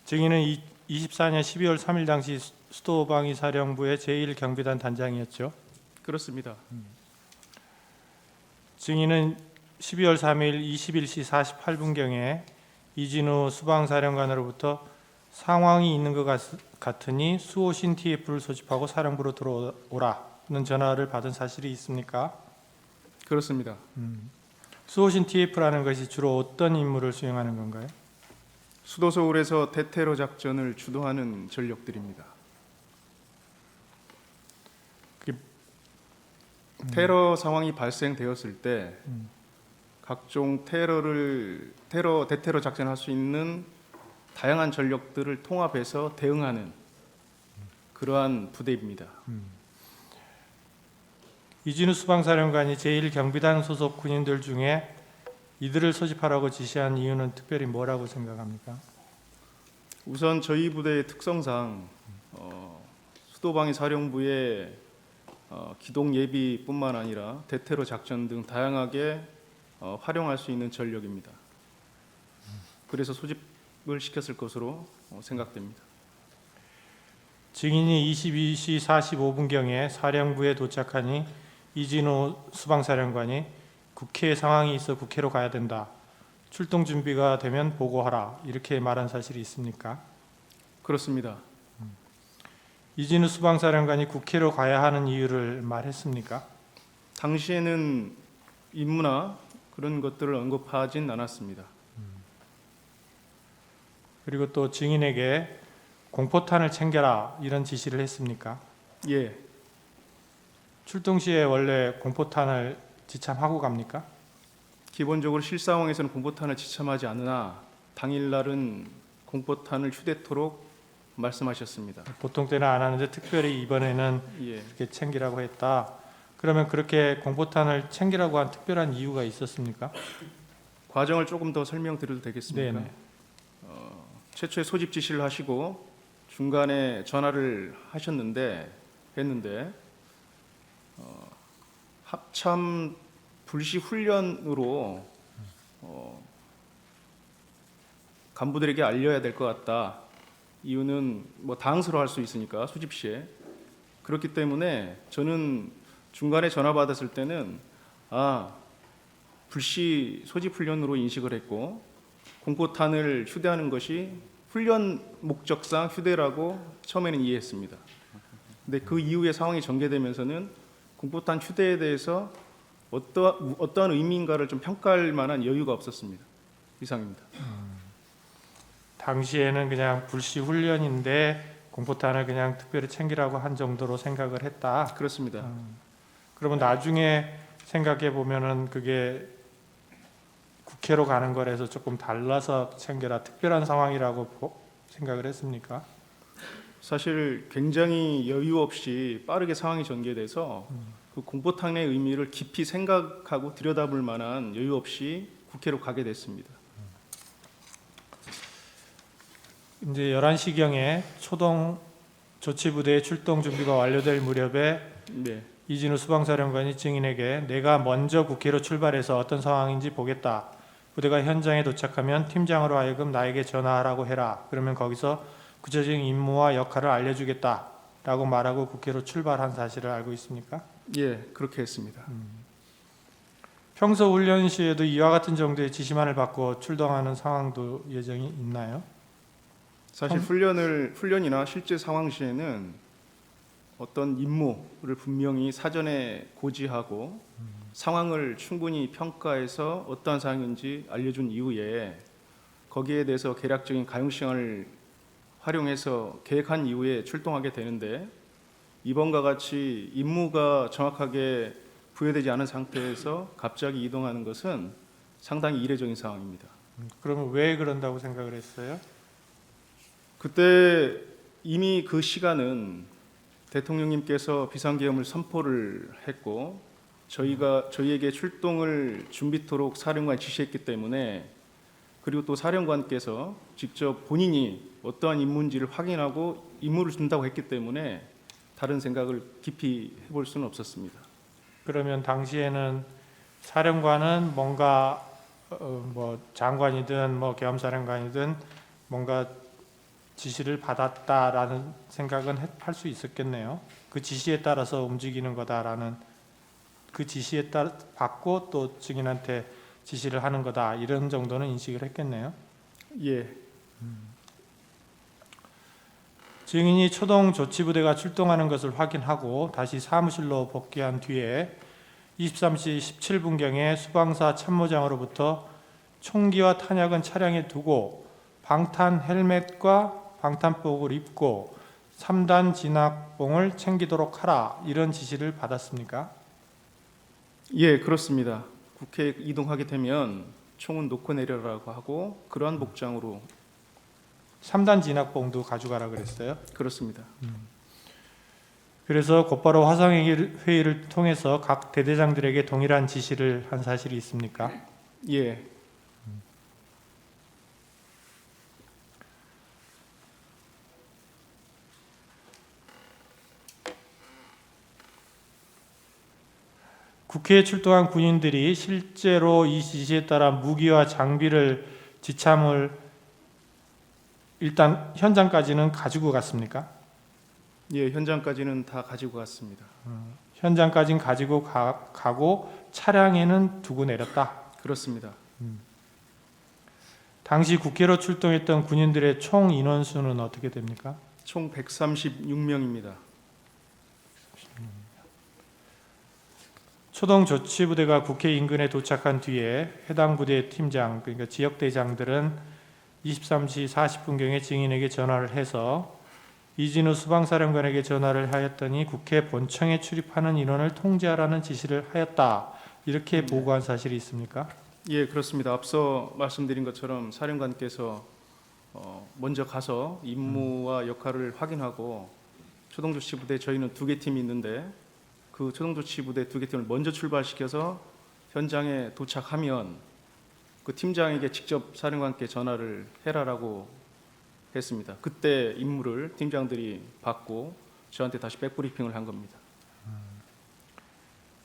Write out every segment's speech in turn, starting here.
증인은 24년 12월 3일 당시 수도방위 사령부의 제1경비단 단장이었죠. 그렇습니다. 증인은 12월 3일 21시 48분경에 이진우 수방사령관으로부터 상황이 있는 것 같으니 수호신 TF를 소집하고 사령부로 들어오라는 전화를 받은 사실이 있습니까? 그렇습니다. 수호신 TF라는 것이 주로 어떤 임무를 수행하는 건가요? 수도 서울에서 대테러 작전을 주도하는 전력들입니다. 테러 상황이 발생되었을 때 각종 대테러 작전할 수 있는 다양한 전력들을 통합해서 대응하는 그러한 부대입니다. 이진우 수방사령관이 제1경비단 소속 군인들 중에 이들을 소집하라고 지시한 이유는 특별히 뭐라고 생각합니까? 우선 저희 부대의 특성상 수도방위 사령부의 기동 예비뿐만 아니라 대테러 작전 등 다양하게 활용할 수 있는 전력입니다. 그래서 소집을 시켰을 것으로 생각됩니다. 증인이 22시 45분경에 사령부에 도착하니 이진우 수방사령관이 국회 상황이 있어 국회로 가야 된다. 출동 준비가 되면 보고하라. 이렇게 말한 사실이 있습니까? 그렇습니다. 이진우 수방사령관이 국회로 가야 하는 이유를 말했습니까? 당시에는 임무나 그런 것들을 언급하진 않았습니다. 그리고 또 증인에게 공포탄을 챙겨라 이런 지시를 했습니까? 예, 출동 시에 원래 공포탄을 지참하고 갑니까? 기본적으로 실상황에서는 공포탄을 지참하지 않으나 당일날은 공포탄을 휴대토록 말씀하셨습니다. 보통 때는 안 하는데 특별히 이번에는 예, 이렇게 챙기라고 했다. 그러면 그렇게 공포탄을 챙기라고 한 특별한 이유가 있었습니까? 과정을 조금 더 설명드려도 되겠습니까? 네네. 최초에 소집 지시를 하시고 중간에 전화를 했는데 합참 불시 훈련으로 간부들에게 알려야 될 것 같다. 이유는 뭐 당황스러워할 수 있으니까 소집 시에 그렇기 때문에 저는 중간에 전화 받았을 때는 불시 소집 훈련으로 인식을 했고 공포탄을 휴대하는 것이 훈련 목적상 휴대라고 처음에는 이해했습니다. 근데 그 이후에 상황이 전개되면서는 공포탄 휴대에 대해서 어떠한 의미인가를 좀 평가할 만한 여유가 없었습니다. 이상입니다. 당시에는 그냥 불시 훈련인데 공포탄을 그냥 특별히 챙기라고 한 정도로 생각을 했다. 그렇습니다. 그러면 나중에 생각해 보면은 그게 국회로 가는 거라서 조금 달라서 챙겨라 특별한 상황이라고 생각을 했습니까? 사실 굉장히 여유 없이 빠르게 상황이 전개돼서 그 공포탄의 의미를 깊이 생각하고 들여다볼 만한 여유 없이 국회로 가게 됐습니다. 이제 11시경에 초동 조치부대의 출동 준비가 완료될 무렵에 네, 이진우 수방사령관이 증인에게 내가 먼저 국회로 출발해서 어떤 상황인지 보겠다. 부대가 현장에 도착하면 팀장으로 하여금 나에게 전화하라고 해라. 그러면 거기서 구체적인 임무와 역할을 알려주겠다. 라고 말하고 국회로 출발한 사실을 알고 있습니까? 예, 그렇게 했습니다. 평소 훈련 시에도 이와 같은 정도의 지시만을 받고 출동하는 상황도 예정이 있나요? 사실 훈련이나 실제 상황 시에는 어떤 임무를 분명히 사전에 고지하고 상황을 충분히 평가해서 어떠한 상황인지 알려준 이후에 거기에 대해서 계략적인 가용시간을 활용해서 계획한 이후에 출동하게 되는데 이번과 같이 임무가 정확하게 부여되지 않은 상태에서 갑자기 이동하는 것은 상당히 이례적인 상황입니다. 그러면 왜 그런다고 생각을 했어요? 그때 이미 그 시간은 대통령님께서 비상계엄을 선포를 했고 저희에게 출동을 준비토록 사령관이 지시했기 때문에 그리고 또 사령관께서 직접 본인이 어떠한 임무인지를 확인하고 임무를 준다고 했기 때문에 다른 생각을 깊이 해볼 수는 없었습니다. 그러면 당시에는 사령관은 뭔가 뭐 장관이든 뭐 계엄사령관이든 뭔가 지시를 받았다라는 생각은 할 수 있었겠네요. 그 지시에 따라서 움직이는 거다라는, 그 지시에 따라 받고 또 증인한테 지시를 하는 거다, 이런 정도는 인식을 했겠네요. 예, 증인이 초동 조치부대가 출동하는 것을 확인하고 다시 사무실로 복귀한 뒤에 23시 17분경에 수방사 참모장으로부터 총기와 탄약은 차량에 두고 방탄 헬멧과 방탄복을 입고 3단 진압봉을 챙기도록 하라, 이런 지시를 받았습니까? 예, 그렇습니다. 국회에 이동하게 되면 총은 놓고 내려라고 하고 그러한 복장으로 3단 진압봉도 가져가라 그랬어요. 그렇습니다. 그래서 곧바로 화상회의를 통해서 각 대대장들에게 동일한 지시를 한 사실이 있습니까? 예, 국회에 출동한 군인들이 실제로 이 지시에 따라 무기와 장비를 지참을 일단 현장까지는 가지고 갔습니까? 예, 현장까지는 다 가지고 갔습니다. 현장까지는 가지고 가고 차량에는 두고 내렸다. 그렇습니다. 당시 국회로 출동했던 군인들의 총 인원수는 어떻게 됩니까? 총 136명입니다. 초동 조치부대가 국회 인근에 도착한 뒤에 해당 부대 팀장, 그러니까 지역대장들은 23시 40분경에 증인에게 전화를 해서 이진우 수방사령관에게 전화를 하였더니 국회 본청에 출입하는 인원을 통제하라는 지시를 하였다, 이렇게 보고한 사실이 있습니까? 예, 그렇습니다. 앞서 말씀드린 것처럼 사령관께서 먼저 가서 임무와 역할을 확인하고 초동조치부대 저희는 2개 팀이 있는데 그 초동조치부대 2개 팀을 먼저 출발시켜서 현장에 도착하면 그 팀장에게 직접 사령관께 전화를 해라라고 했습니다. 그때 임무를 팀장들이 받고 저한테 다시 백브리핑을 한 겁니다.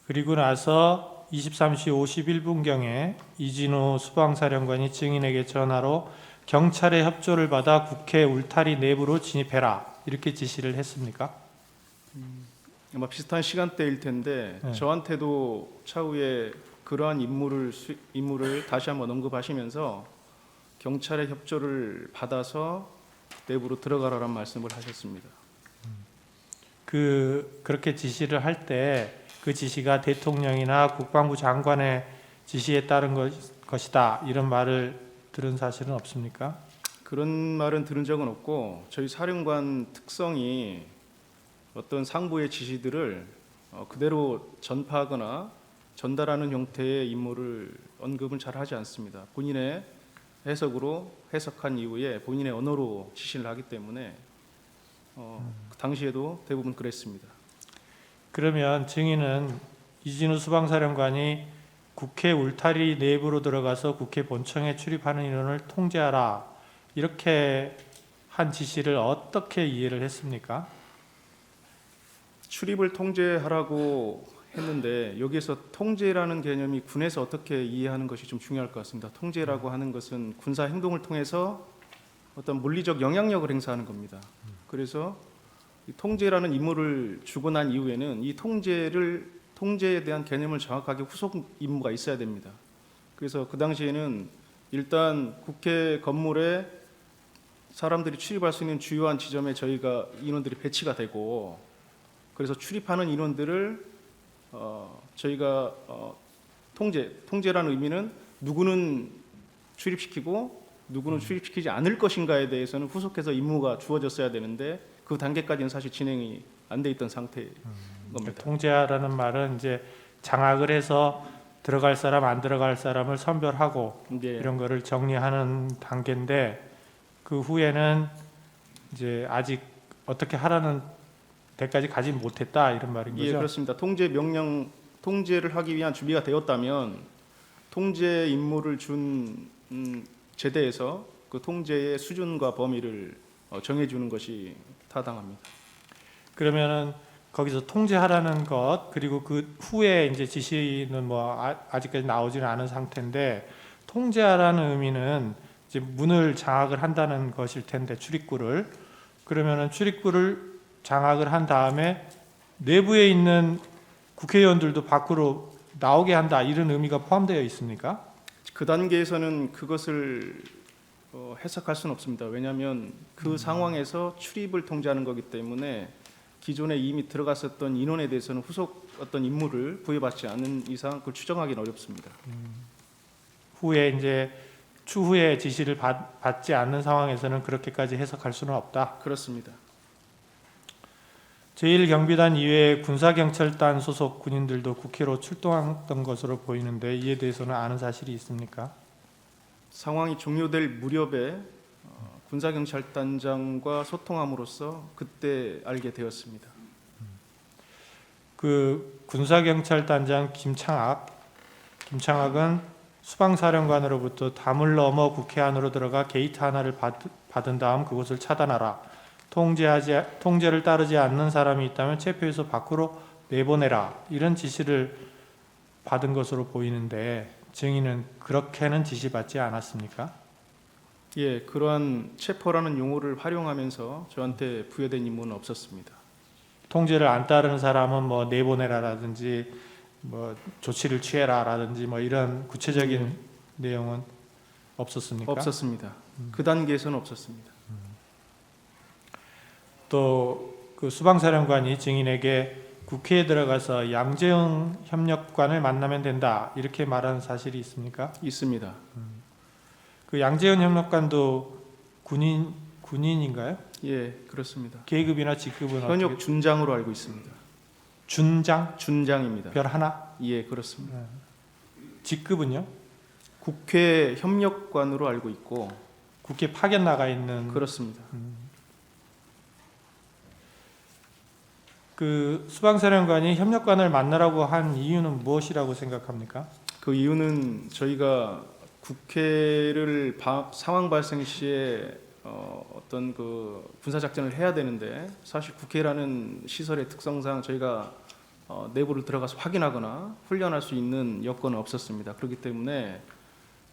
그리고 나서 23시 51분경에 이진우 수방사령관이 증인에게 전화로 경찰의 협조를 받아 국회 울타리 내부로 진입해라, 이렇게 지시를 했습니까? 아마 비슷한 시간대일 텐데 네. 저한테도 차후에 그러한 임무를 다시 한번 언급하시면서 경찰의 협조를 받아서 내부로 들어가라는 말씀을 하셨습니다. 그렇게 지시를 할 때 그 지시가 대통령이나 국방부 장관의 지시에 따른 것이다, 이런 말을 들은 사실은 없습니까? 그런 말은 들은 적은 없고 저희 사령관 특성이 어떤 상부의 지시들을 그대로 전파하거나 전달하는 형태의 임무를 언급은 잘 하지 않습니다. 본인의 해석으로 해석한 이후에 본인의 언어로 지시를 하기 때문에 그 당시에도 대부분 그랬습니다. 그러면 증인은 이진우 수방사령관이 국회 울타리 내부로 들어가서 국회 본청에 출입하는 인원을 통제하라, 이렇게 한 지시를 어떻게 이해를 했습니까? 출입을 통제하라고 했는데 여기에서 통제라는 개념이 군에서 어떻게 이해하는 것이 좀 중요할 것 같습니다. 통제라고 하는 것은 군사 행동을 통해서 어떤 물리적 영향력을 행사하는 겁니다. 그래서 이 통제라는 임무를 주고 난 이후에는 이 통제에 대한 개념을 정확하게 후속 임무가 있어야 됩니다. 그래서 그 당시에는 일단 국회 건물에 사람들이 출입할 수 있는 주요한 지점에 저희가 인원들이 배치가 되고, 그래서 출입하는 인원들을 저희가 통제라는 의미는 누구는 출입시키고 누구는 출입시키지 않을 것인가에 대해서는 후속해서 임무가 주어졌어야 되는데 그 단계까지는 사실 진행이 안 돼 있던 상태인 겁니다. 통제하라는 말은 이제 장악을 해서 들어갈 사람 안 들어갈 사람을 선별하고 네. 이런 거를 정리하는 단계인데 그 후에는 이제 아직 어떻게 하라는 데까지 가지 못했다, 이런 말인 거죠? 예, 그렇습니다. 통제를 하기 위한 준비가 되었다면 통제 임무를 준 제대에서 그 통제의 수준과 범위를 정해주는 것이 타당합니다. 그러면은 거기서 통제하라는 것, 그리고 그 후에 이제 지시는 뭐 아직까지 나오지는 않은 상태인데, 통제하라는 의미는 이제 문을 장악을 한다는 것일 텐데 출입구를 그러면은 출입구를 장악을 한 다음에 내부에 있는 국회의원들도 밖으로 나오게 한다 이런 의미가 포함되어 있습니까? 그 단계에서는 그것을 해석할 수는 없습니다. 왜냐하면 그 상황에서 출입을 통제하는 거기 때문에 기존에 이미 들어갔었던 인원에 대해서는 후속 어떤 임무를 부여받지 않은 이상 그걸 추정하기는 어렵습니다. 후에 이제 추후에 지시를 받지 않는 상황에서는 그렇게까지 해석할 수는 없다. 그렇습니다. 제1경비단 이외에 군사경찰단 소속 군인들도 국회로 출동했던 것으로 보이는데 이에 대해서는 아는 사실이 있습니까? 상황이 종료될 무렵에 군사경찰단장과 소통함으로써 그때 알게 되었습니다. 그 군사경찰단장 김창학은 수방사령관으로부터 담을 넘어 국회 안으로 들어가 게이트 하나를 받은 다음 그곳을 차단하라. 통제를 따르지 않는 사람이 있다면 체포해서 밖으로 내보내라. 이런 지시를 받은 것으로 보이는데 증인은 그렇게는 지시받지 않았습니까? 예, 그러한 체포라는 용어를 활용하면서 저한테 부여된 임무는 없었습니다. 통제를 안 따르는 사람은 뭐 내보내라라든지 뭐 조치를 취해라라든지 뭐 이런 구체적인 내용은 없었습니까? 없었습니다. 그 단계에서는 없었습니다. 또 그 수방사령관이 증인에게 국회에 들어가서 양재영 협력관을 만나면 된다 이렇게 말하는 사실이 있습니까? 있습니다. 그 양재영 협력관도 군인인가요? 예, 그렇습니다. 계급이나 직급은 현역 어떻게? 준장으로 알고 있습니다. 준장? 준장입니다. 별 하나? 예, 그렇습니다. 직급은요? 국회 협력관으로 알고 있고 국회 파견 나가 있는 그렇습니다. 그 수방사령관이 협력관을 만나라고 한 이유는 무엇이라고 생각합니까? 그 이유는 저희가 국회를 상황 발생 시에 어떤 그 군사 작전을 해야 되는데 사실 국회라는 시설의 특성상 저희가 내부를 들어가서 확인하거나 훈련할 수 있는 여건은 없었습니다. 그렇기 때문에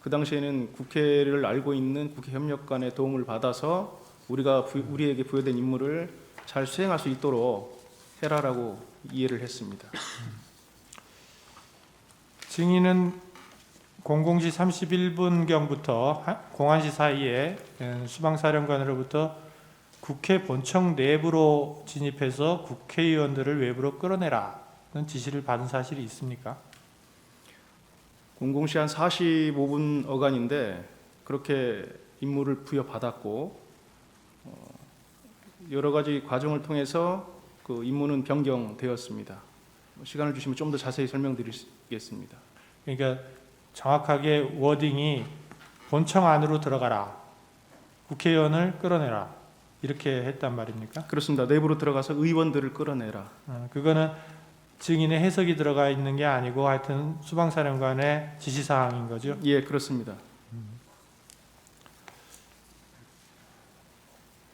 그 당시에는 국회를 알고 있는 국회 협력관의 도움을 받아서 우리에게 부여된 임무를 잘 수행할 수 있도록 해라라고 이해를 했습니다. 증인은 00시 31분경부터 01시 사이에 수방사령관으로부터 국회 본청 내부로 진입해서 국회의원들을 외부로 끌어내라는 지시를 받은 사실이 있습니까? 00시 한 45분 어간인데 그렇게 임무를 부여받았고 여러 가지 과정을 통해서 그 임무는 변경되었습니다. 시간을 주시면 좀 더 자세히 설명드리겠습니다. 그러니까 정확하게 워딩이 본청 안으로 들어가라. 국회의원을 끌어내라. 이렇게 했단 말입니까? 그렇습니다. 내부로 들어가서 의원들을 끌어내라. 그거는 증인의 해석이 들어가 있는 게 아니고 하여튼 수방사령관의 지시사항인 거죠? 예, 그렇습니다.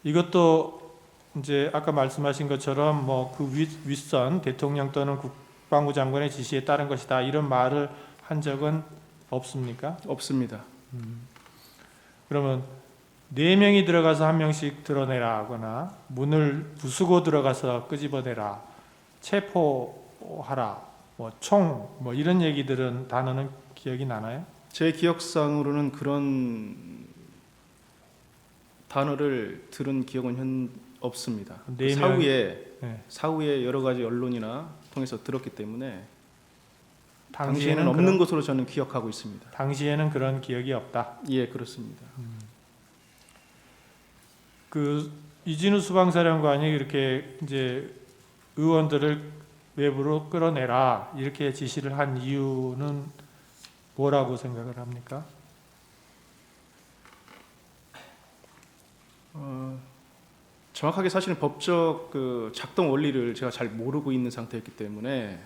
이것도 이제 아까 말씀하신 것처럼 뭐 그 윗선 대통령 또는 국방부 장관의 지시에 따른 것이다 이런 말을 한 적은 없습니까? 없습니다. 그러면 4명이 들어가서 1명씩 드러내라 하거나 문을 부수고 들어가서 끄집어내라 체포하라 뭐 총 뭐 이런 얘기들은 단어는 기억이 나나요? 제 기억상으로는 그런 단어를 들은 기억은 없습니다. 네 명- 사후에 여러 가지 언론이나 통해서 들었기 때문에 당시에는 당시에는 없는 것으로 저는 기억하고 있습니다. 당시에는 그런 기억이 없다. 예, 그렇습니다. 그 이진우 수방사령관이 이렇게 이제 의원들을 외부로 끌어내라 이렇게 지시를 한 이유는 뭐라고 생각을 합니까? 정확하게 사실은 법적 그 작동 원리를 제가 잘 모르고 있는 상태였기 때문에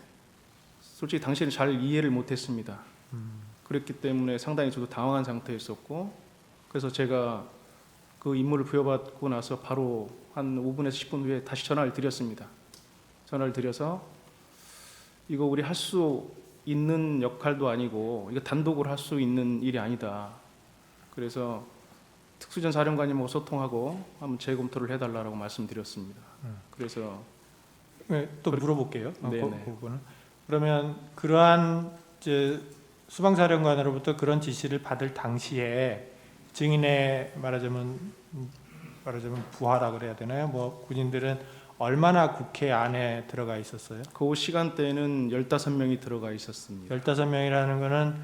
솔직히 당시에는 잘 이해를 못했습니다. 그랬기 때문에 상당히 저도 당황한 상태였었고 그래서 제가 그 임무를 부여받고 나서 바로 한 5분에서 10분 후에 다시 전화를 드렸습니다. 전화를 드려서 이거 우리 할 수 있는 역할도 아니고 이거 단독으로 할 수 있는 일이 아니다. 그래서 특수전 사령관님하고 소통하고 한번 재검토를 해달라고 말씀드렸습니다. 그래서 네, 또 물어볼게요. 네네. 그 부분은. 그러면 그러한 이제 수방사령관으로부터 그런 지시를 받을 당시에 증인의 말하자면 부하라 그래야 되나요? 뭐 군인들은 얼마나 국회 안에 들어가 있었어요? 그 시간대에는 15명이 들어가 있었습니다. 15명이라는 거는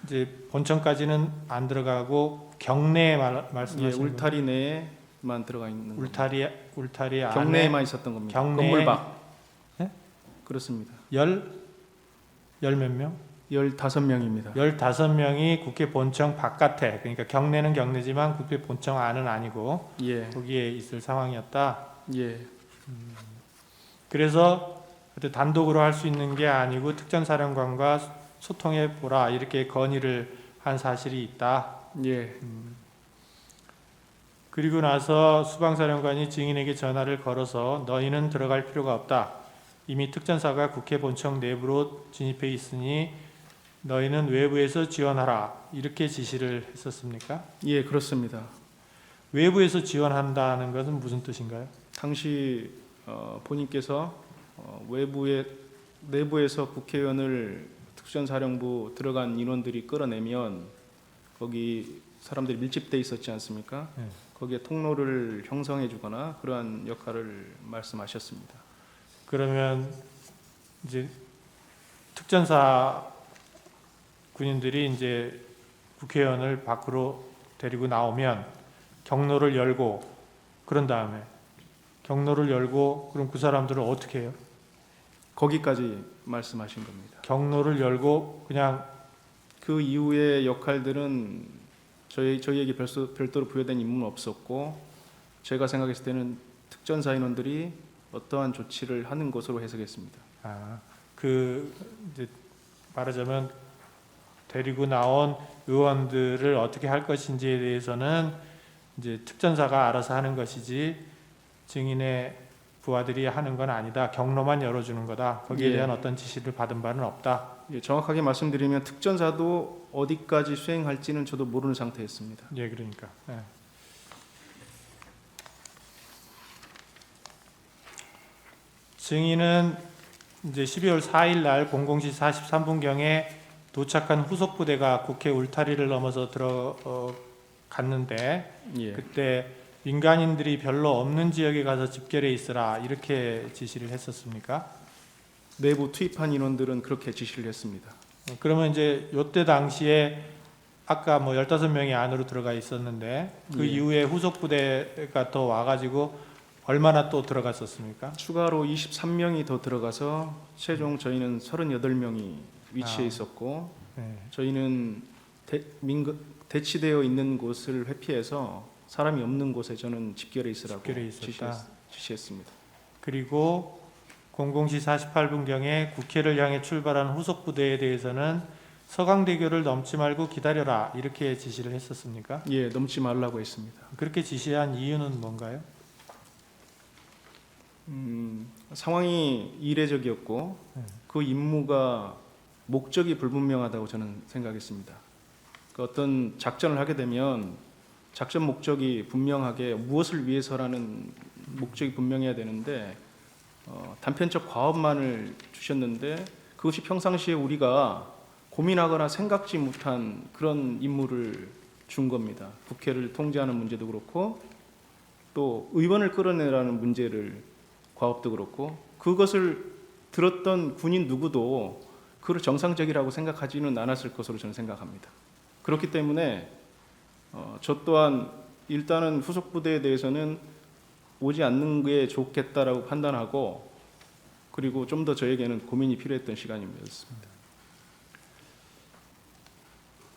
이제 본청까지는 안 들어가고 경내에 예, 말씀하시는 울타리 내에만 들어가 있는 울타리 안에 경내에만 있었던 겁니다. 경내에- 건물 밖. 네? 그렇습니다. 열 몇 명? 15명입니다. 15명이 국회 본청 바깥에, 그러니까 경내는 경내지만 국회 본청 안은 아니고 예, 거기에 있을 상황이었다. 예, 그래서 그때 단독으로 할 수 있는 게 아니고 특전사령관과 소통해 보라 이렇게 건의를 한 사실이 있다. 예, 그리고 나서 수방사령관이 증인에게 전화를 걸어서 너희는 들어갈 필요가 없다. 이미 특전사가 국회 본청 내부로 진입해 있으니 너희는 외부에서 지원하라. 이렇게 지시를 했었습니까? 예, 그렇습니다. 외부에서 지원한다는 것은 무슨 뜻인가요? 당시 본인께서 내부에서 국회의원을 특수전사령부 들어간 인원들이 끌어내면 거기 사람들이 밀집돼 있었지 않습니까? 네. 거기에 통로를 형성해 주거나 그러한 역할을 말씀하셨습니다. 그러면 이제 특전사 군인들이 이제 국회의원을 밖으로 데리고 나오면 경로를 열고 그런 다음에 경로를 열고 그럼 그 사람들을 어떻게 해요? 거기까지 말씀하신 겁니다. 경로를 열고 그냥 그 이후의 역할들은 저희에게 별도로 부여된 임무는 없었고 제가 생각했을 때는 특전사 인원들이 어떠한 조치를 하는 것으로 해석했습니다. 그 이제 말하자면 데리고 나온 의원들을 어떻게 할 것인지에 대해서는 이제 특전사가 알아서 하는 것이지 증인의 부하들이 하는 건 아니다. 경로만 열어주는 거다. 거기에 예. 대한 어떤 지시를 받은 바는 없다. 예, 정확하게 말씀드리면 특전사도 어디까지 수행할지는 저도 모르는 상태였습니다. 예, 그러니까. 예. 증인은 이제 12월 4일 날 00시 43분경에 도착한 후속 부대가 국회 울타리를 넘어서 들어갔는데 예, 그때 민간인들이 별로 없는 지역에 가서 집결해 있으라 이렇게 지시를 했었습니까? 내부 투입한 인원들은 그렇게 지시를 했습니다. 그러면 이제 요때 당시에 아까 뭐 15명이 안으로 들어가 있었는데 그 예. 이후에 후속 부대가 더 와가지고 얼마나 또 들어갔었습니까? 추가로 23명이 더 들어가서 최종 저희는 38명이 위치해 있었고 네. 저희는 대치되어 있는 곳을 회피해서 사람이 없는 곳에 저는 집결해 있으라고 집결해 있었다. 지시했습니다. 그리고 00시 48분경에 국회를 향해 출발한 후속 부대에 대해서는 서강대교를 넘지 말고 기다려라 이렇게 지시를 했었습니까? 예, 넘지 말라고 했습니다. 그렇게 지시한 이유는 뭔가요? 상황이 이례적이었고 그 임무가 목적이 불분명하다고 저는 생각했습니다. 그 어떤 작전을 하게 되면 작전 목적이 분명하게 무엇을 위해서라는 목적이 분명해야 되는데 단편적 과업만을 주셨는데 그것이 평상시에 우리가 고민하거나 생각지 못한 그런 임무를 준 겁니다. 국회를 통제하는 문제도 그렇고 또 의원을 끌어내라는 문제를 과업도 그렇고 그것을 들었던 군인 누구도 그를 정상적이라고 생각하지는 않았을 것으로 저는 생각합니다. 그렇기 때문에 저 또한 일단은 후속 부대에 대해서는 오지 않는 게 좋겠다라고 판단하고 그리고 좀 더 저에게는 고민이 필요했던 시간이었습니다.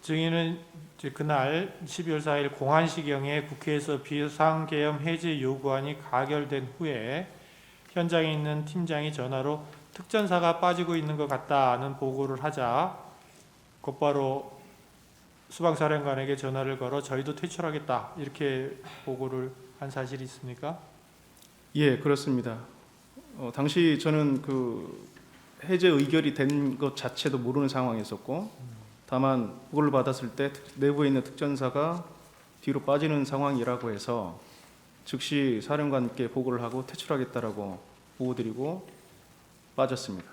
증인은 이제 그날 12월 4일 공안시경에 국회에서 비상계엄 해제 요구안이 가결된 후에 현장에 있는 팀장이 전화로 특전사가 빠지고 있는 것 같다는 보고를 하자 곧바로 수방사령관에게 전화를 걸어 저희도 퇴출하겠다 이렇게 보고를 한 사실이 있습니까? 예, 그렇습니다. 당시 저는 그 해제 의결이 된 것 자체도 모르는 상황이었고 다만 보고를 받았을 때 내부에 있는 특전사가 뒤로 빠지는 상황이라고 해서 즉시 사령관께 보고를 하고 퇴출하겠다라고 보고드리고 빠졌습니다.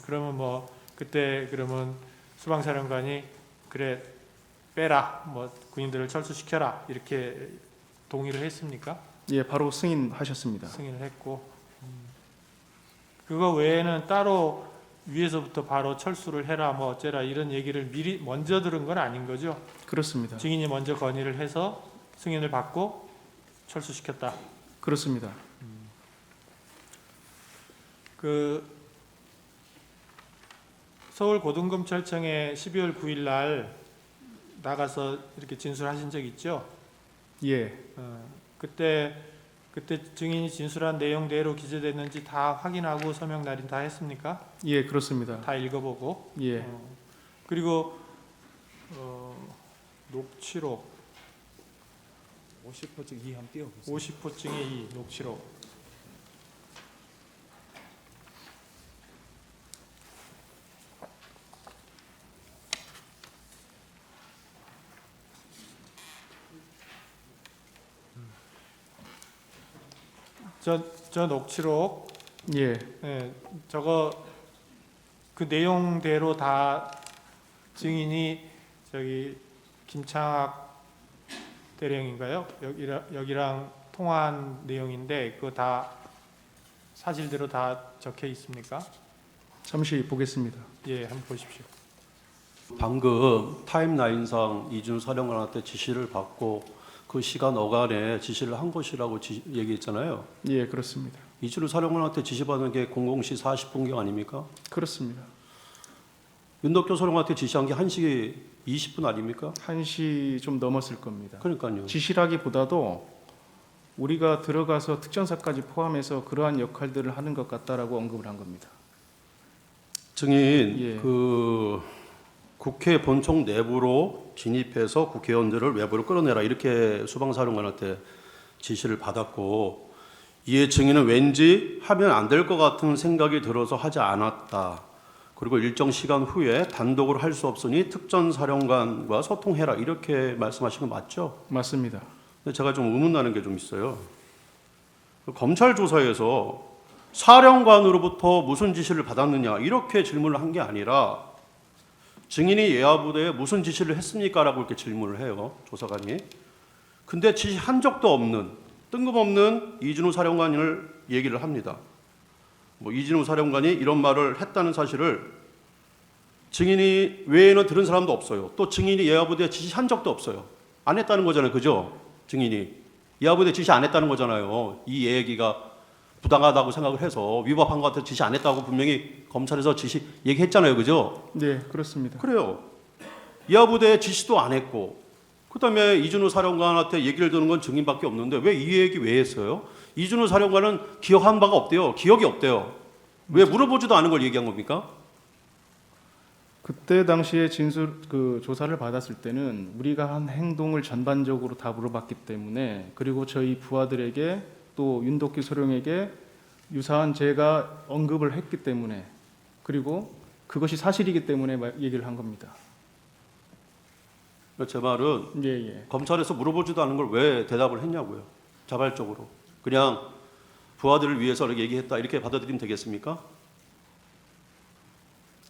그러면 뭐 그때 그러면 수방사령관이 그래 빼라, 뭐 군인들을 철수시켜라 이렇게 동의를 했습니까? 예, 바로 승인하셨습니다. 승인을 했고 그거 외에는 따로 위에서부터 바로 철수를 해라 뭐 어째라 이런 얘기를 미리 먼저 들은 건 아닌 거죠? 그렇습니다. 증인이 먼저 건의를 해서 승인을 받고 철수시켰다. 그렇습니다. 그 서울 고등검찰청에 12월 9일 날 나가서 이렇게 진술하신 적 있죠? 예, 그때 증인이 진술한 내용대로 기재됐는지 다 확인하고 서명 날인 다 했습니까? 예, 그렇습니다. 다 읽어보고 예, 그리고 녹취록 50호증 2 한번 띄워보세요. 50호증의 2 녹취록 저 녹취록 예, 예, 저거 그 내용대로 다 증인이 저기 김창학 대령인가요? 여기랑 통화한 내용인데 그거 다 사실대로 다 적혀 있습니까? 잠시 보겠습니다. 예, 한번 보십시오. 방금 타임라인상 이준우 사령관한테 지시를 받고 그 시간 어간에 지시를 한 것이라고 얘기했잖아요. 예, 그렇습니다. 이준우 사령관한테 지시받은 게 00시 40분경 아닙니까? 그렇습니다. 윤덕교 사령관한테 지시한 게 1시 20분 아닙니까? 1시 좀 넘었을 겁니다. 그러니까요. 지시라기보다도 우리가 들어가서 특전사까지 포함해서 그러한 역할들을 하는 것 같다라고 언급을 한 겁니다. 증인 예. 그 국회 본청 내부로 진입해서 국회의원들을 외부로 끌어내라 이렇게 수방사령관한테 지시를 받았고 이에 증인은 왠지 하면 안 될 것 같은 생각이 들어서 하지 않았다. 그리고 일정 시간 후에 단독으로 할 수 없으니 특전사령관과 소통해라 이렇게 말씀하신 거 맞죠? 맞습니다. 근데 제가 좀 의문나는 게 좀 있어요. 검찰 조사에서 사령관으로부터 무슨 지시를 받았느냐 이렇게 질문을 한 게 아니라 증인이 예하부대에 무슨 지시를 했습니까? 라고 이렇게 질문을 해요. 조사관이. 근데 지시한 적도 없는 뜬금없는 이준우 사령관을 얘기를 합니다. 뭐 이준우 사령관이 이런 말을 했다는 사실을 증인이 외에는 들은 사람도 없어요. 또 증인이 예하부대에 지시한 적도 없어요. 안 했다는 거잖아요. 그죠? 증인이. 예하부대에 지시 안 했다는 거잖아요. 이 얘기가 부당하다고 생각을 해서 위법한 것 같아서 지시 안 했다고 분명히 검찰에서 지시 얘기했잖아요. 그죠? 네, 그렇습니다. 그래요. 이하부대에 지시도 안 했고 그다음에 이준우 사령관한테 얘기를 듣는 건 증인밖에 없는데 왜 이 얘기 왜 했어요? 이준우 사령관은 기억한 바가 없대요. 기억이 없대요. 왜 물어보지도 않은 걸 얘기한 겁니까? 그때 당시에 조사를 받았을 때는 우리가 한 행동을 전반적으로 다 물어봤기 때문에 그리고 저희 부하들에게 또 윤덕기 소령에게 유사한 제가 언급을 했기 때문에 그리고 그것이 사실이기 때문에 얘기를 한 겁니다. 제 말은 예, 예. 검찰에서 물어보지도 않은 걸 왜 대답을 했냐고요. 자발적으로. 그냥 부하들을 위해서 이렇게 얘기했다 이렇게 받아들이면 되겠습니까?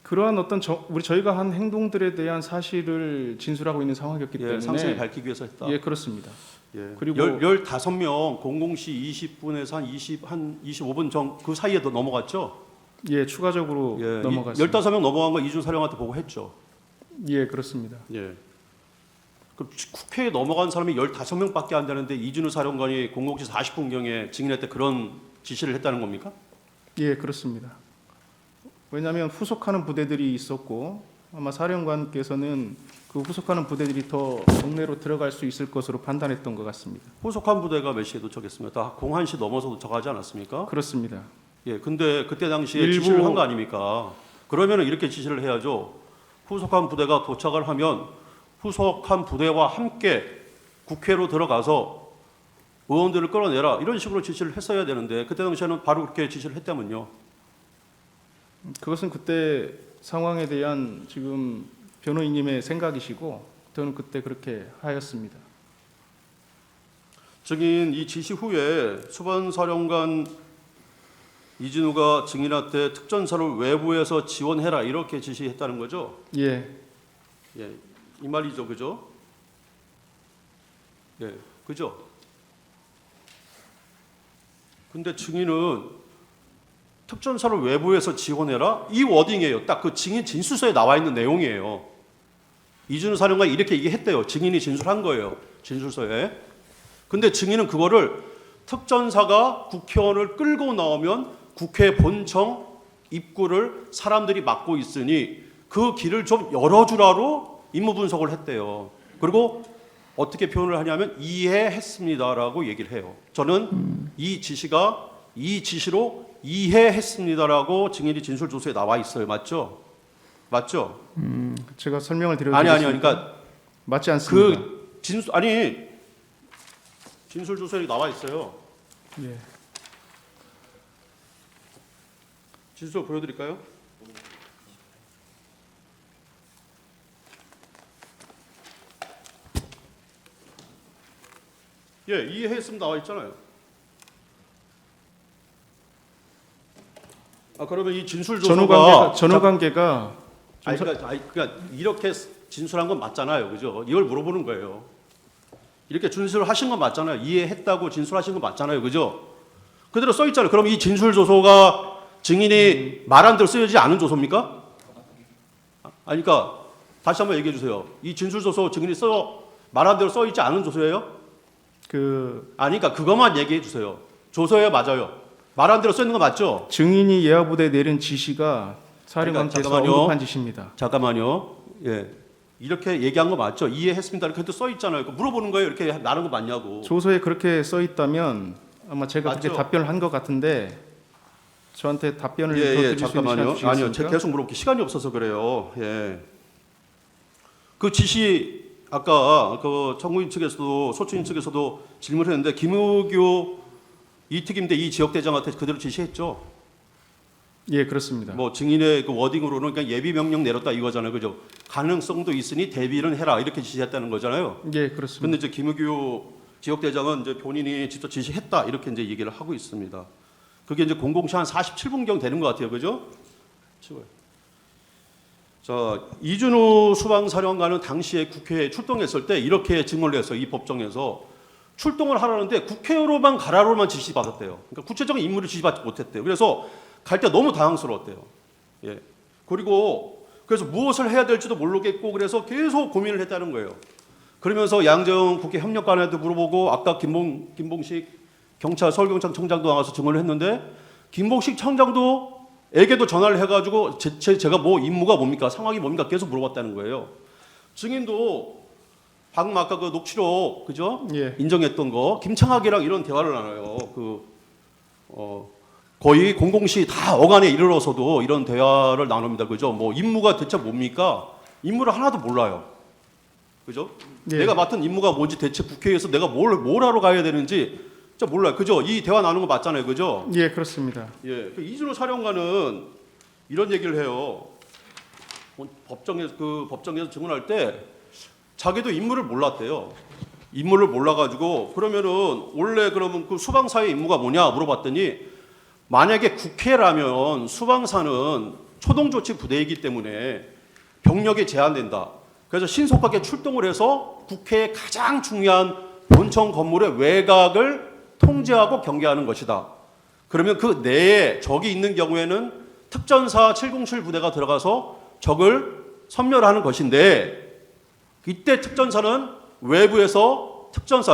그러한 어떤 저희가 한 행동들에 대한 사실을 진술하고 있는 상황이었기 때문에 상세히 밝히기 위해서 했다. 예, 그렇습니다. 예. 그리고 15명 00시 20분에서 한 25분 전 그 사이에 더 넘어갔죠? 예, 추가적으로 예. 넘어갔습니다. 15명 넘어간 거 이준 사령한테 보고했죠. 예, 그렇습니다. 예. 그럼 국회에 넘어간 사람이 15명밖에 안 되는데 이준우 사령관이 00시 40분경에 증인한테 그런 지시를 했다는 겁니까? 예, 그렇습니다. 왜냐하면 후속하는 부대들이 있었고 아마 사령관께서는 그 후속하는 부대들이 더 동네로 들어갈 수 있을 것으로 판단했던 것 같습니다. 후속한 부대가 몇 시에 도착했습니까? 다 01시 넘어서 도착하지 않았습니까? 그렇습니다. 예. 근데 그때 당시에 일부- 지시를 한 거 아닙니까? 그러면 이렇게 지시를 해야죠. 후속한 부대가 도착을 하면 후속한 부대와 함께 국회로 들어가서 의원들을 끌어내라 이런 식으로 지시를 했어야 되는데 그때 당시에는 바로 그렇게 지시를 했다면요. 그것은 그때 상황에 대한 지금 변호인님의 생각이시고 저는 그때 그렇게 하였습니다. 증인 이 지시 후에 수반사령관 이진우가 증인한테 특전사를 외부에서 지원해라 이렇게 지시했다는 거죠? 예, 예, 이 말이죠, 그죠? 예, 그죠? 근데 증인은 특전사를 외부에서 지원해라 이 워딩이에요. 딱 그 증인 진술서에 나와 있는 내용이에요. 이준우 사령관이 이렇게 얘기했대요. 증인이 진술한 거예요. 진술서에. 근데 증인은 그거를 특전사가 국회의원을 끌고 나오면 국회 본청 입구를 사람들이 막고 있으니 그 길을 좀 열어주라로 임무 분석을 했대요. 그리고 어떻게 표현을 하냐면 이해했습니다라고 얘기를 해요. 저는 이 지시가 이 지시로 이해했습니다라고 증인이 진술 조서에 나와 있어요. 맞죠? 맞죠? 제가 설명을 아니 드려드리겠습니다. 그러니까 맞지 않습니다. 그 진술 조서에 나와 있어요. 예. 진술 보여드릴까요? 예, 이해했으면 나와 있잖아요. 아 그러면 이 진술 조서가 전후 관계가 그러니까 이렇게 진술한 건 맞잖아요, 그죠? 이걸 물어보는 거예요. 이렇게 진술하신 건 맞잖아요. 이해했다고 진술하신 건 맞잖아요, 그죠? 그대로 써 있잖아요. 그럼 이 진술 조서가 증인이 말한 대로 쓰여지지 않은 조서입니까? 아니, 그러니까 다시 한번 얘기해 주세요. 이 진술 조서 증인이 말한 대로 써 있지 않은 조서예요? 아니, 그러니까 그것만 얘기해 주세요. 조서예요, 맞아요? 말한 대로 써 있는 거 맞죠? 증인이 예하부대에 내린 지시가 사령관께서 잠깐만요. 언급한 지시입니다. 잠깐만요. 예. 이렇게 얘기한 거 맞죠? 이해했습니다. 이렇게 써 있잖아요. 물어보는 거예요. 이렇게 나는 거 맞냐고. 조서에 그렇게 써 있다면 아마 제가 맞죠? 그렇게 답변을 한 것 같은데 저한테 답변을 더 예, 드릴 수 있는 잠깐만요. 시간 아니요, 주시겠습니까? 제가 계속 물어볼게 시간이 없어서 그래요. 예. 그 지시 아까 그 청구인 측에서도 소추인 측에서도 질문을 했는데 김우규 이 특임대 이 지역대장한테 그대로 지시했죠. 예, 그렇습니다. 뭐 증인의 그 워딩으로는 그냥 예비 명령 내렸다 이거잖아요, 그죠? 가능성도 있으니 대비는 해라 이렇게 지시했다는 거잖아요. 예, 그렇습니다. 근데 이제 김우규 지역대장은 이제 본인이 직접 지시했다 이렇게 이제 얘기를 하고 있습니다. 그게 이제 00시 한 47분경 되는 것 같아요, 그죠? 치워요. 자, 이준우 수방사령관은 당시에 국회에 출동했을 때 이렇게 증언을 했어요. 이 법정에서 출동을 하라는데 국회로만 가라로만 지시받았대요. 그러니까 구체적인 임무를 지시받지 못했대요. 그래서 갈 때 너무 당황스러웠대요. 예. 그리고 그래서 무엇을 해야 될지도 모르겠고 그래서 계속 고민을 했다는 거예요. 그러면서 양재영 국회 협력관한테 물어보고 아까 김봉식 경찰 서울경찰청장도 나와서 증언을 했는데 김봉식 청장도 에게도 전화를 해가지고 제가 뭐 임무가 뭡니까 상황이 뭡니까 계속 물어봤다는 거예요. 증인도 방금 아까 그 녹취록 그죠? 예. 인정했던 거 김창학이랑 이런 대화를 나눠요. 거의 00시 다 어간에 이르러서도 이런 대화를 나눕니다. 그죠? 뭐 임무가 대체 뭡니까? 임무를 하나도 몰라요. 그죠? 예. 내가 맡은 임무가 뭔지 대체 국회에서 내가 뭘 하러 가야 되는지 진짜 몰라요. 그죠? 이 대화 나누는 거 맞잖아요. 그죠? 예, 그렇습니다. 예. 그 이준호 사령관은 이런 얘기를 해요. 법정에서 증언할 때 자기도 임무를 몰랐대요. 임무를 몰라가지고 그러면은 원래 그러면 그 수방사의 임무가 뭐냐 물어봤더니 만약에 국회라면 수방사는 초동조치 부대이기 때문에 병력이 제한된다. 그래서 신속하게 출동을 해서 국회의 가장 중요한 본청 건물의 외곽을 통제하고 경계하는 것이다. 그러면 그 내에 적이 있는 경우에는 특전사 707 부대가 들어가서 적을 섬멸하는 것인데 이때 특전사는 외부에서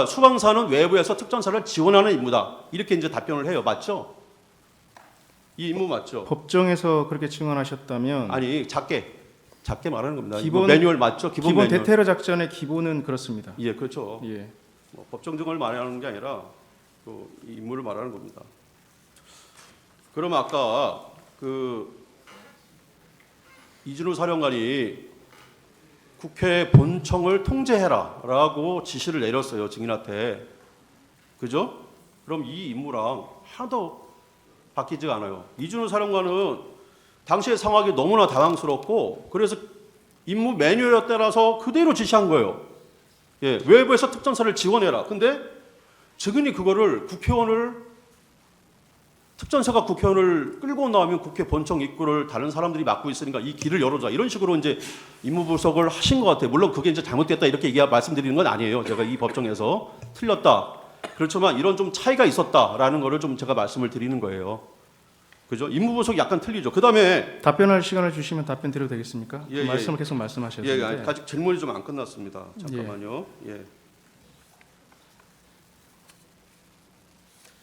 수방사는 외부에서 특전사를 지원하는 임무다. 이렇게 이제 답변을 해요. 맞죠? 이 임무 맞죠? 법정에서 그렇게 증언하셨다면 아니 작게 말하는 겁니다. 기본- 이거 매뉴얼 맞죠? 기본 매뉴얼. 대테러 작전의 기본은 그렇습니다. 예, 그렇죠. 예. 뭐 법정 증언을 말하는 게 아니라 이 임무를 말하는 겁니다. 그러면 아까 이준우 사령관이 국회 본청을 통제해라라고 지시를 내렸어요 증인한테. 그죠? 그럼 이 임무랑 하나도 바뀌지가 않아요. 이준우 사령관은 당시의 상황이 너무나 당황스럽고 그래서 임무 매뉴얼에 따라서 그대로 지시한 거예요. 예, 외부에서 특전사를 지원해라. 근데 증인이 그거를 특전사가 국회의원을 끌고 나오면 국회 본청 입구를 다른 사람들이 막고 있으니까 이 길을 열어줘. 이런 식으로 이제 임무분석을 하신 것 같아요. 물론 그게 이제 잘못됐다 이렇게 말씀드리는 건 아니에요. 제가 이 법정에서 틀렸다. 그렇지만 이런 좀 차이가 있었다라는 거를 좀 제가 말씀을 드리는 거예요. 그죠? 임무분석이 약간 틀리죠. 그 다음에 답변할 시간을 주시면 답변 드려도 되겠습니까? 예, 예. 말씀을 계속 말씀하셨는데. 예, 아직 질문이 좀 안 끝났습니다. 잠깐만요. 예.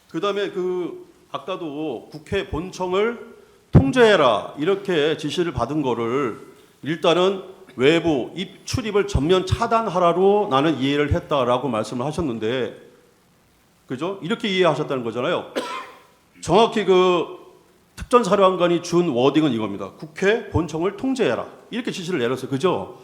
그다음에 아까도 국회 본청을 통제해라 이렇게 지시를 받은 거를 일단은 외부 출입을 전면 차단하라로 나는 이해를 했다라고 말씀을 하셨는데, 그죠? 이렇게 이해하셨다는 거잖아요. 정확히 특전사령관이 준 워딩은 이겁니다. 국회 본청을 통제해라 이렇게 지시를 내렸어요. 그죠?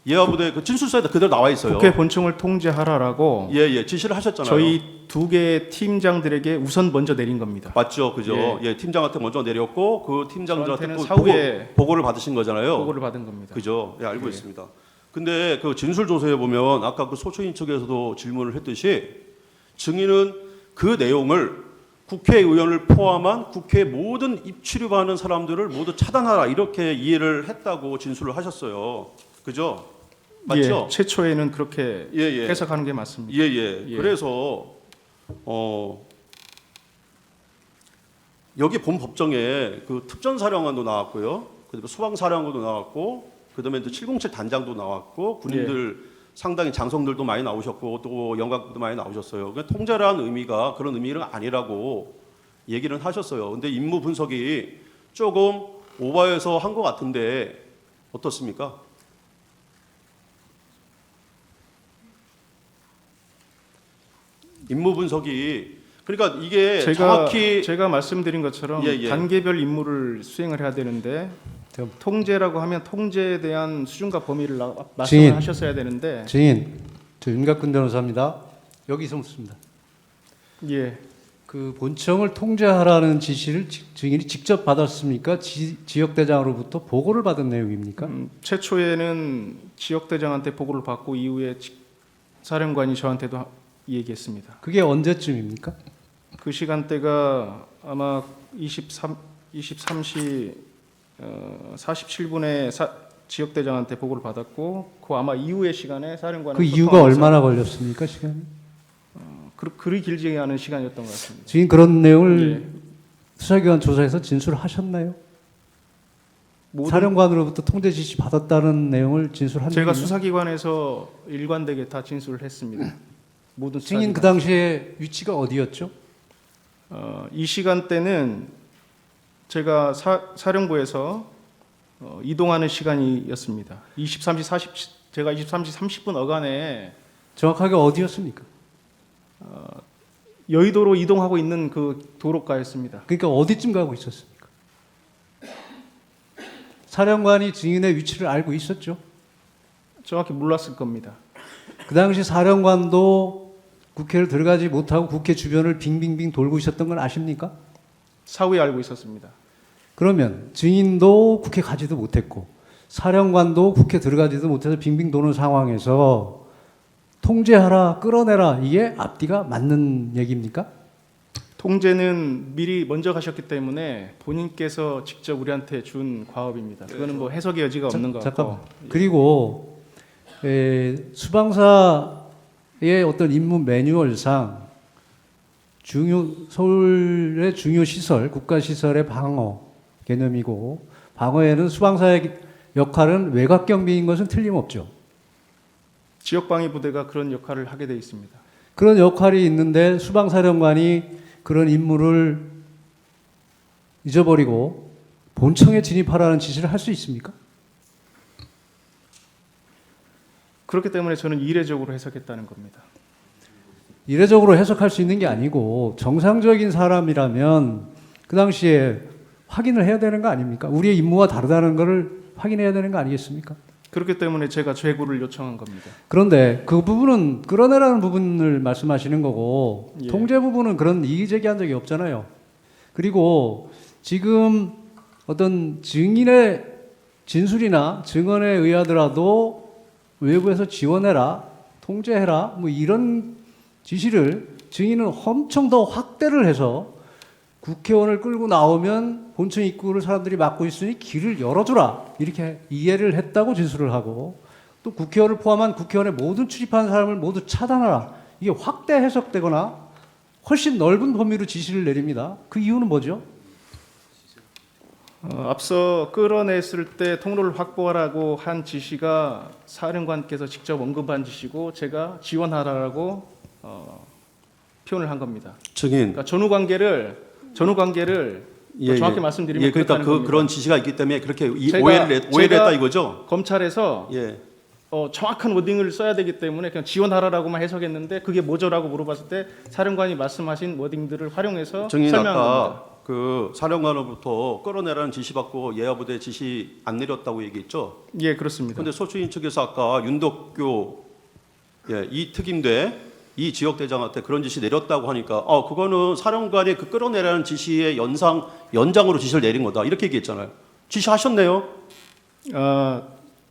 예하부대 진술서에도 그대로 나와 있어요. 국회 본청을 통제하라라고 예, 지시를 하셨잖아요. 저희 두 개 팀장들에게 우선 먼저 내린 겁니다. 맞죠, 그죠? 예, 팀장한테 먼저 내렸고 그 팀장들한테 저한테는 또 사후에 보고를 받으신 거잖아요. 보고를 받은 겁니다. 그죠? 예, 알고 예. 있습니다. 근데 진술 조서에 보면 아까 소초인 측에서도 질문을 했듯이 증인은 그 내용을 국회의원을 포함한 국회 모든 입출입하는 사람들을 모두 차단하라 이렇게 이해를 했다고 진술을 하셨어요. 그죠? 맞죠? 예, 최초에는 그렇게 예. 해석하는 게 맞습니다. 예. 그래서 여기 본 법정에 특전사령관도 나왔고요. 그다음에 소방사령관도 나왔고, 그다음에 707 단장도 나왔고, 군인들 상당히 장성들도 많이 나오셨고, 또 영광도 많이 나오셨어요. 그러니까 통제라는 의미가 그런 의미가 아니라고 얘기를 하셨어요. 근데 임무 분석이 조금 오버해서 한 것 같은데 어떻습니까? 임무 분석이 그러니까 이게 정확히 제가 말씀드린 것처럼 예. 단계별 임무를 수행을 해야 되는데 통제라고 하면 통제에 대한 수준과 범위를 말씀을 하셨어야 되는데 증인, 저 윤갑근 변호사입니다. 여기서 묻습니다. 예, 그 본청을 통제하라는 지시를 증인이 직접 받았습니까? 지역대장으로부터 보고를 받은 내용입니까? 최초에는 지역대장한테 보고를 받고 이후에 사령관이 저한테도 얘기했습니다. 그게 언제쯤입니까? 그 시간대가 아마 23시 47분에 지역대장한테 보고를 받았고 그 아마 이후의 시간에 사령관은 그 이유가 얼마나 걸렸습니까? 시간이? 그리 길지 않은 시간이었던 것 같습니다. 증인 그런 내용을 예. 수사기관 조사에서 진술하셨나요? 사령관으로부터 통제 지시 받았다는 내용을 진술한 제가 적이 있나요? 수사기관에서 일관되게 다 진술을 했습니다. 모든 증인 그 수사기관. 당시에 위치가 어디였죠? 이 시간대는 제가 사령부에서 이동하는 시간이었습니다. 제가 23시 30분 어간에 정확하게 어디였습니까? 여의도로 이동하고 있는 그 도로가였습니다. 그러니까 어디쯤 가고 있었습니까? 사령관이 증인의 위치를 알고 있었죠? 정확히 몰랐을 겁니다. 그 당시 사령관도 국회를 들어가지 못하고 국회 주변을 빙빙빙 돌고 있었던 건 아십니까? 사후에 알고 있었습니다. 그러면 증인도 국회 가지도 못했고 사령관도 국회 들어가지도 못해서 빙빙 도는 상황에서 통제하라, 끌어내라 이게 앞뒤가 맞는 얘기입니까? 통제는 미리 먼저 가셨기 때문에 본인께서 직접 우리한테 준 과업입니다. 그거는 뭐 해석의 여지가 없는 것 같고. 잠깐만. 그리고 수방사의 어떤 임무 매뉴얼상 서울의 중요 시설, 국가 시설의 방어 개념이고 방어에는 수방사의 역할은 외곽 경비인 것은 틀림없죠. 지역방위 부대가 그런 역할을 하게 돼 있습니다. 그런 역할이 있는데 수방사령관이 그런 임무를 잊어버리고 본청에 진입하라는 지시를 할 수 있습니까? 그렇기 때문에 저는 이례적으로 해석했다는 겁니다. 이례적으로 해석할 수 있는 게 아니고 정상적인 사람이라면 그 당시에 확인을 해야 되는 거 아닙니까? 우리의 임무와 다르다는 것을 확인해야 되는 거 아니겠습니까? 그렇기 때문에 제가 재구를 요청한 겁니다. 그런데 그 부분은 끌어내라는 부분을 말씀하시는 거고 예. 통제 부분은 그런 이의 제기한 적이 없잖아요. 그리고 지금 어떤 증인의 진술이나 증언에 의하더라도 외부에서 지원해라, 통제해라 뭐 이런 지시를 증인은 엄청 더 확대를 해서 국회의원을 끌고 나오면 본청 입구를 사람들이 막고 있으니 길을 열어주라 이렇게 이해를 했다고 진술을 하고, 또 국회의원을 포함한 국회의원의 모든 출입하는 사람을 모두 차단하라, 이게 확대 해석되거나 훨씬 넓은 범위로 지시를 내립니다. 그 이유는 뭐죠? 앞서 끌어냈을 때 통로를 확보하라고 한 지시가 사령관께서 직접 언급한 지시고 제가 지원하라고 표현을 한 겁니다. 증인. 그러니까 전후 관계를 정확히 말씀드리면 예, 그러니까 그렇다는 겁니다. 그런 지시가 있기 때문에 그렇게 제가- 오해를 제가 했다 이거죠. 검찰에서 예. 정확한 워딩을 써야 되기 때문에 그냥 지원하라라고만 해석했는데 그게 뭐죠라고 물어봤을 때 사령관이 말씀하신 워딩들을 활용해서 증인 설명한 겁니다. 아까 그 사령관으로부터 끌어내라는 지시받고 예하부대 지시 안 내렸다고 얘기했죠. 예, 그렇습니다. 그런데 소추인 측에서 아까 윤덕교 이 특임대 이 지역대장한테 그런 지시 내렸다고 하니까 그거는 사령관이 그 끌어내라는 지시의 연장으로 지시를 내린 거다 이렇게 얘기했잖아요. 지시하셨네요.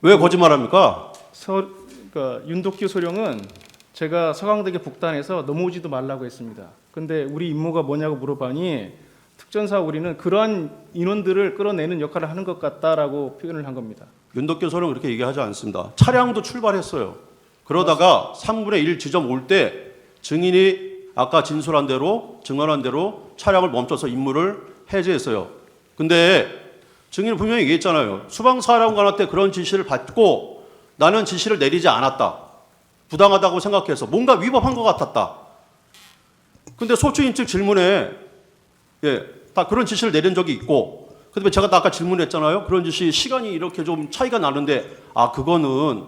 왜 거짓말합니까? 그러니까 윤덕규 소령은 제가 서강대교 북단에서 넘어오지도 말라고 했습니다. 근데 우리 임무가 뭐냐고 물어봐니 특전사 우리는 그러한 인원들을 끌어내는 역할을 하는 것 같다라고 표현을 한 겁니다. 윤덕교 소령 그렇게 얘기하지 않습니다. 차량도 출발했어요. 그러다가 3분의 1 지점 올 때 증인이 아까 진술한 대로 증언한 대로 차량을 멈춰서 임무를 해제했어요. 근데 증인은 분명히 얘기했잖아요. 수방사령관한테 그런 지시를 받고 나는 지시를 내리지 않았다. 부당하다고 생각해서 뭔가 위법한 것 같았다. 근데 소추인 측 질문에 다 그런 지시를 내린 적이 있고, 그다음에 제가 아까 질문했잖아요. 그런 지시 시간이 이렇게 좀 차이가 나는데 그거는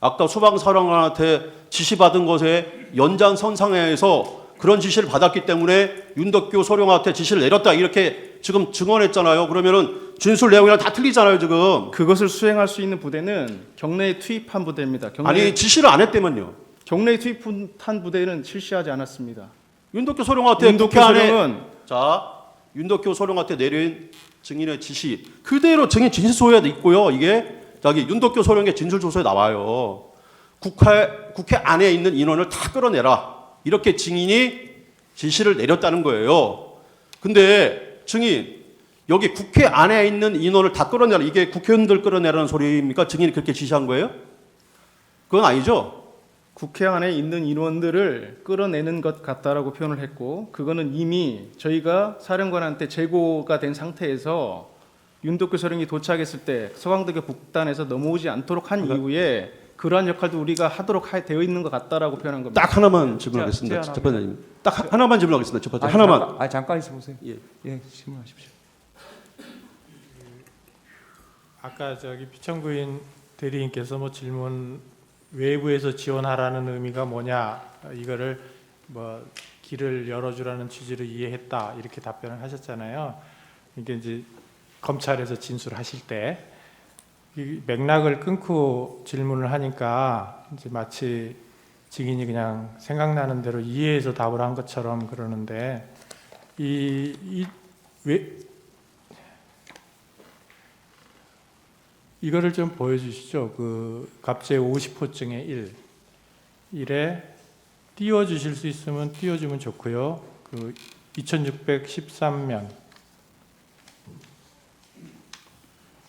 아까 수방사령관한테 지시받은 것에 연장선상에서 그런 지시를 받았기 때문에 윤덕교 소령한테 지시를 내렸다 이렇게 지금 증언했잖아요. 그러면은 진술 내용이랑 다 틀리잖아요 지금. 그것을 수행할 수 있는 부대는 경내에 투입한 부대입니다. 아니 지시를 안 했다면요. 경내에 투입한 부대는 실시하지 않았습니다. 윤덕교 소령한테 윤덕교 국회 안에 소령은 윤덕교 소령한테 내린 증인의 지시 그대로 증인 진술서에 있고요. 이게 저기 윤덕교 소령의 진술조서에 나와요. 국회 안에 있는 인원을 다 끌어내라 이렇게 증인이 지시를 내렸다는 거예요. 근데 증인 여기 국회 안에 있는 인원을 다 끌어내라 이게 국회의원들 끌어내라는 소리입니까? 증인이 그렇게 지시한 거예요? 그건 아니죠. 국회 안에 있는 인원들을 끌어내는 것 같다라고 표현을 했고, 그거는 이미 저희가 사령관한테 재고가 된 상태에서 윤덕규 소령이 도착했을 때 서강대교 북단에서 넘어오지 않도록 한 이후에 그러한 역할도 우리가 하도록 되어 있는 것 같다라고 표현한 겁니다. 딱 하나만 질문하겠습니다. 제안합니다. 재판장님. 딱 하나만 질문하겠습니다. 재판장 하나만. 잠깐 있어 보세요. 예. 예, 질문하십시오. 아까 피청구인 대리인께서 질문 외부에서 지원하라는 의미가 뭐냐 이거를 길을 열어주라는 취지로 이해했다 이렇게 답변을 하셨잖아요. 이게 이제 검찰에서 진술하실 때 이 맥락을 끊고 질문을 하니까 이제 마치 증인이 그냥 생각나는 대로 이해해서 답을 한 것처럼 그러는데 이거를 좀 보여주시죠. 그 갑제 50호증의 1에 띄워주실 수 있으면 띄워주면 좋고요. 그 2613면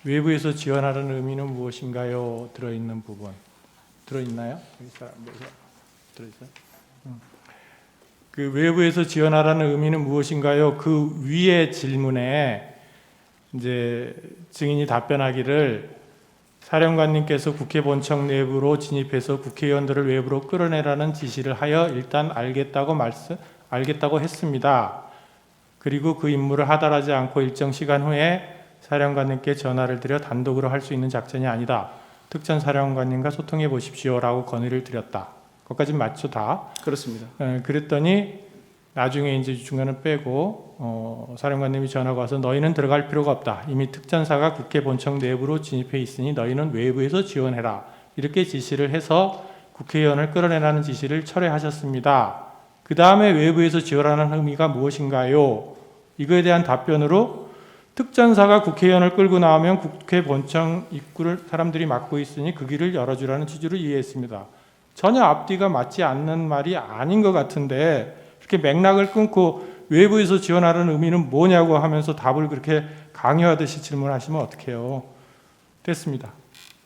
외부에서 지원하라는 의미는 무엇인가요? 들어있는 부분 들어있나요? 여기 사람 들어있어요? 그 외부에서 지원하라는 의미는 무엇인가요? 그 위의 질문에 이제 증인이 답변하기를 사령관님께서 국회 본청 내부로 진입해서 국회의원들을 외부로 끌어내라는 지시를 하여 일단 알겠다고 했습니다. 그리고 그 임무를 하달하지 않고 일정 시간 후에 사령관님께 전화를 드려 단독으로 할 수 있는 작전이 아니다. 특전 사령관님과 소통해 보십시오라고 건의를 드렸다. 그것까지 맞죠 다? 그렇습니다. 그랬더니 나중에 이제 중간을 빼고 사령관님이 전화가 와서 너희는 들어갈 필요가 없다. 이미 특전사가 국회 본청 내부로 진입해 있으니 너희는 외부에서 지원해라. 이렇게 지시를 해서 국회의원을 끌어내라는 지시를 철회하셨습니다. 그 다음에 외부에서 지원하는 의미가 무엇인가요? 이거에 대한 답변으로 특전사가 국회의원을 끌고 나오면 국회 본청 입구를 사람들이 막고 있으니 그 길을 열어주라는 취지로 이해했습니다. 전혀 앞뒤가 맞지 않는 말이 아닌 것 같은데 이렇게 맥락을 끊고 외부에서 지원하라는 의미는 뭐냐고 하면서 답을 그렇게 강요하듯이 질문하시면 어떡해요. 됐습니다.